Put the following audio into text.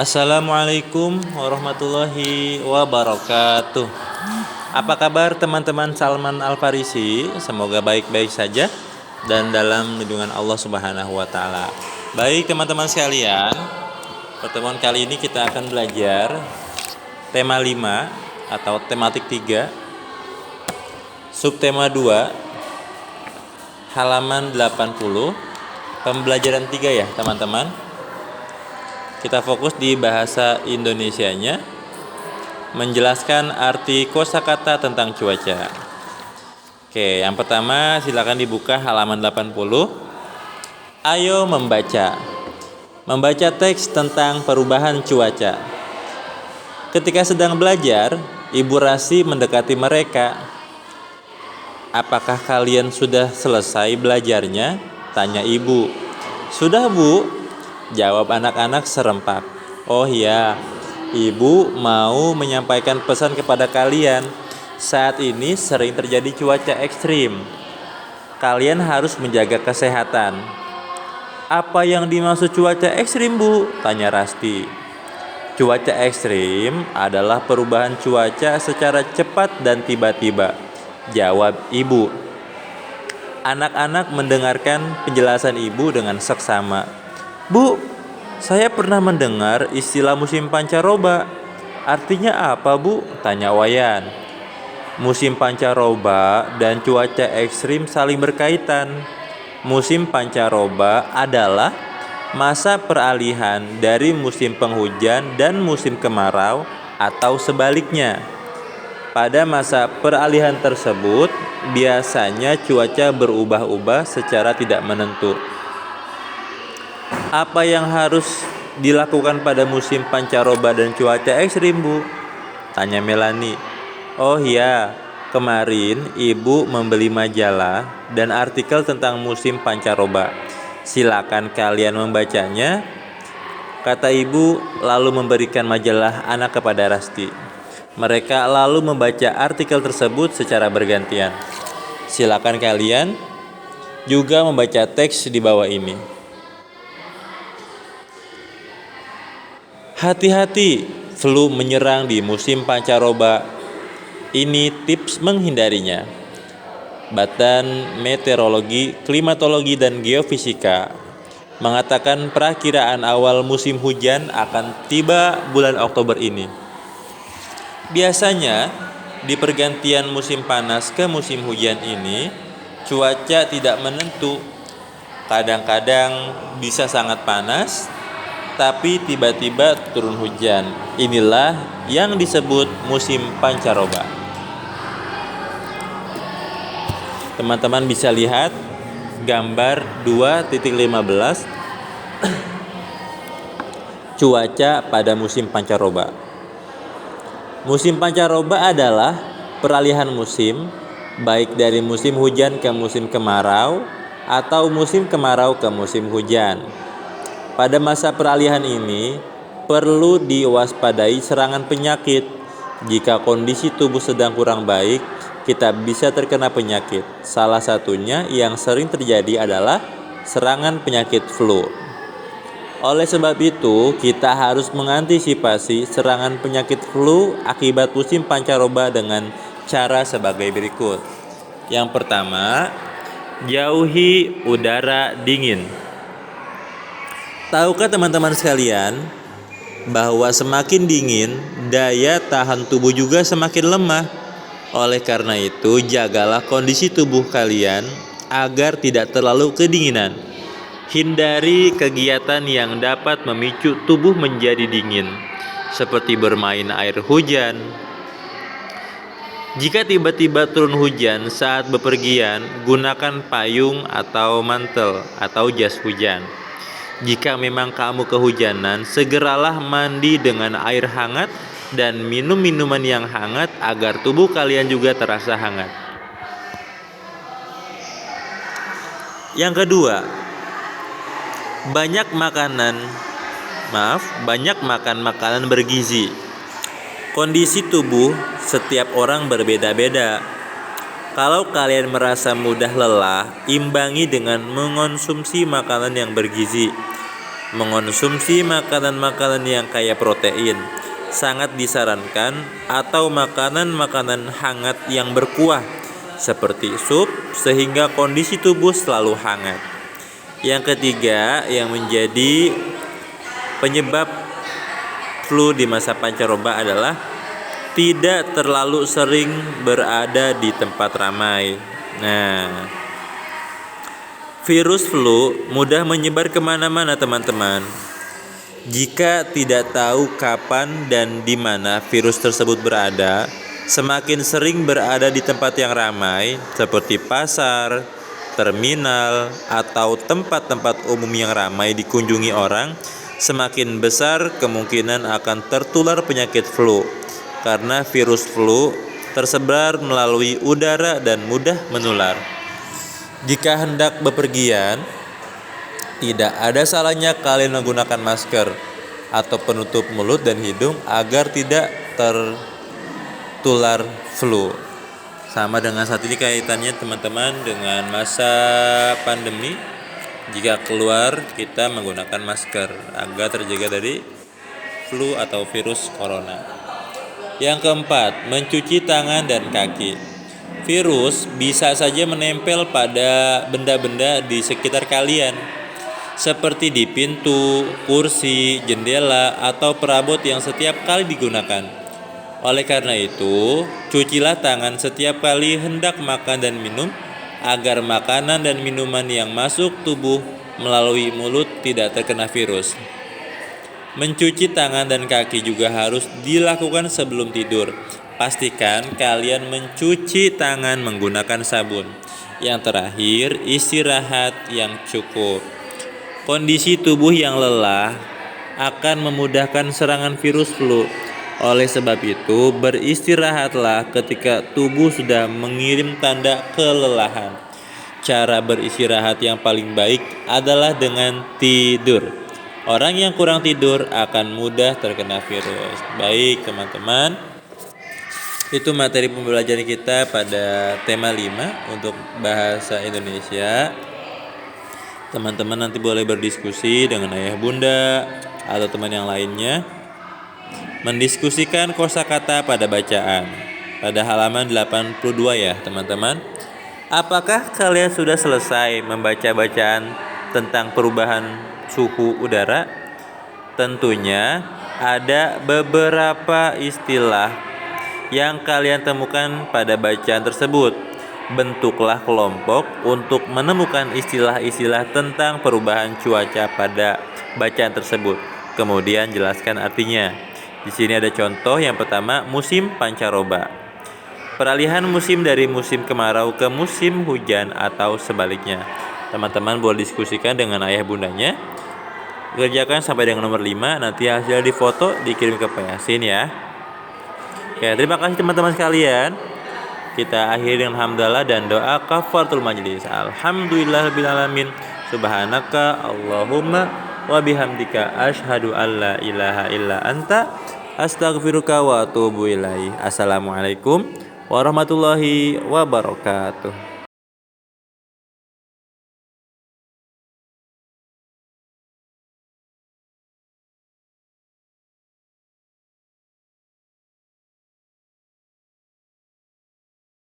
Assalamualaikum warahmatullahi wabarakatuh. Apa kabar teman-teman Salman Al Farisi? Semoga baik-baik saja dan dalam lindungan Allah Subhanahu wa taala. Baik teman-teman sekalian, pertemuan kali ini kita akan belajar tema 5 atau tematik 3, subtema 2, halaman 80, pembelajaran 3 ya teman-teman. Kita fokus di bahasa Indonesianya, menjelaskan arti kosakata tentang cuaca. Oke, yang pertama silakan dibuka halaman 80. Ayo membaca. Membaca teks tentang perubahan cuaca. Ketika sedang belajar, Ibu Rasi mendekati mereka. Apakah kalian sudah selesai belajarnya? Tanya ibu. Sudah, Bu. Jawab anak-anak serempak. Oh iya, ibu mau menyampaikan pesan kepada kalian. Saat ini sering terjadi cuaca ekstrim. Kalian harus menjaga kesehatan. Apa yang dimaksud cuaca ekstrim, Bu? Tanya Rasti. Cuaca ekstrim adalah perubahan cuaca secara cepat dan tiba-tiba. Jawab ibu. Anak-anak mendengarkan penjelasan ibu dengan seksama. Bu, saya pernah mendengar istilah musim pancaroba. Artinya apa, Bu? Tanya Wayan. Musim pancaroba dan cuaca ekstrim saling berkaitan. Musim pancaroba adalah masa peralihan dari musim penghujan dan musim kemarau atau sebaliknya. Pada masa peralihan tersebut, biasanya cuaca berubah-ubah secara tidak menentu. Apa yang harus dilakukan pada musim pancaroba dan cuaca ekstrim, Bu? Tanya Melani. Oh iya, kemarin ibu membeli majalah dan artikel tentang musim pancaroba. Silakan kalian membacanya, kata ibu lalu memberikan majalah anak kepada Rasti. Mereka lalu membaca artikel tersebut secara bergantian. Silakan kalian juga membaca teks di bawah ini. Hati-hati, flu menyerang di musim pancaroba. Ini tips menghindarinya. Badan Meteorologi, Klimatologi, dan Geofisika mengatakan perakiraan awal musim hujan akan tiba bulan Oktober ini. Biasanya, di pergantian musim panas ke musim hujan ini, cuaca tidak menentu. Kadang-kadang bisa sangat panas, tapi tiba-tiba turun hujan. Inilah yang disebut musim pancaroba. Teman-teman bisa lihat gambar 2.15 cuaca pada musim pancaroba. Musim pancaroba adalah peralihan musim, baik dari musim hujan ke musim kemarau atau musim kemarau ke musim hujan. Pada masa peralihan ini, perlu diwaspadai serangan penyakit. Jika kondisi tubuh sedang kurang baik, kita bisa terkena penyakit. Salah satunya yang sering terjadi adalah serangan penyakit flu. Oleh sebab itu, kita harus mengantisipasi serangan penyakit flu akibat musim pancaroba dengan cara sebagai berikut. Yang pertama, jauhi udara dingin. Tahukah teman-teman sekalian bahwa semakin dingin, daya tahan tubuh juga semakin lemah. Oleh karena itu, jagalah kondisi tubuh kalian agar tidak terlalu kedinginan. Hindari kegiatan yang dapat memicu tubuh menjadi dingin, seperti bermain air hujan. Jika tiba-tiba turun hujan saat bepergian, gunakan payung atau mantel atau jas hujan. Jika memang kamu kehujanan, segeralah mandi dengan air hangat dan minum minuman yang hangat agar tubuh kalian juga terasa hangat. Yang kedua, banyak makan makanan bergizi. Kondisi tubuh setiap orang berbeda-beda. Kalau kalian merasa mudah lelah, imbangi dengan mengonsumsi makanan yang bergizi. Mengonsumsi makanan-makanan yang kaya protein sangat disarankan, atau makanan-makanan hangat yang berkuah seperti sup sehingga kondisi tubuh selalu hangat. Yang ketiga yang menjadi penyebab flu di masa pancaroba adalah tidak terlalu sering berada di tempat ramai. Nah, virus flu mudah menyebar kemana-mana teman-teman. Jika tidak tahu kapan dan di mana virus tersebut berada, semakin sering berada di tempat yang ramai seperti pasar, terminal, atau tempat-tempat umum yang ramai dikunjungi orang, semakin besar kemungkinan akan tertular penyakit flu, karena virus flu tersebar melalui udara dan mudah menular. Jika hendak bepergian, tidak ada salahnya kalian menggunakan masker atau penutup mulut dan hidung agar tidak tertular flu. Sama dengan saat ini kaitannya teman-teman dengan masa pandemi. Jika keluar kita menggunakan masker agar terjaga dari flu atau virus corona. Yang keempat, mencuci tangan dan kaki. Virus bisa saja menempel pada benda-benda di sekitar kalian, seperti di pintu, kursi, jendela, atau perabot yang setiap kali digunakan. Oleh karena itu, cucilah tangan setiap kali hendak makan dan minum, agar makanan dan minuman yang masuk tubuh melalui mulut tidak terkena virus. Mencuci tangan dan kaki juga harus dilakukan sebelum tidur. Pastikan kalian mencuci tangan menggunakan sabun. Yang terakhir, istirahat yang cukup. Kondisi tubuh yang lelah akan memudahkan serangan virus flu. Oleh sebab itu, beristirahatlah ketika tubuh sudah mengirim tanda kelelahan. Cara beristirahat yang paling baik adalah dengan tidur. Orang yang kurang tidur akan mudah terkena virus. Baik teman-teman, itu materi pembelajaran kita pada tema 5 untuk bahasa Indonesia. Teman-teman nanti boleh berdiskusi dengan ayah bunda atau teman yang lainnya, mendiskusikan kosakata pada bacaan pada halaman 82 ya teman-teman. Apakah kalian sudah selesai membaca bacaan tentang perubahan suhu udara? Tentunya ada beberapa istilah yang kalian temukan pada bacaan tersebut. Bentuklah kelompok untuk menemukan istilah-istilah tentang perubahan cuaca pada bacaan tersebut. Kemudian jelaskan artinya. Di sini ada contoh yang pertama, musim pancaroba. Peralihan musim dari musim kemarau ke musim hujan atau sebaliknya. Teman-teman boleh diskusikan dengan ayah bundanya. Kerjakan sampai dengan nomor 5, nanti hasil difoto dikirim ke Pak Yasin ya. Oke, terima kasih teman-teman sekalian. Kita akhiri dengan hamdalah dan doa kafaratul majlis. Alhamdulillahirabbil alamin. Subhanaka Allahumma wa bihamdika asyhadu alla ilaha illa anta astaghfiruka wa atubu ilaik. Assalamualaikum warahmatullahi wabarakatuh.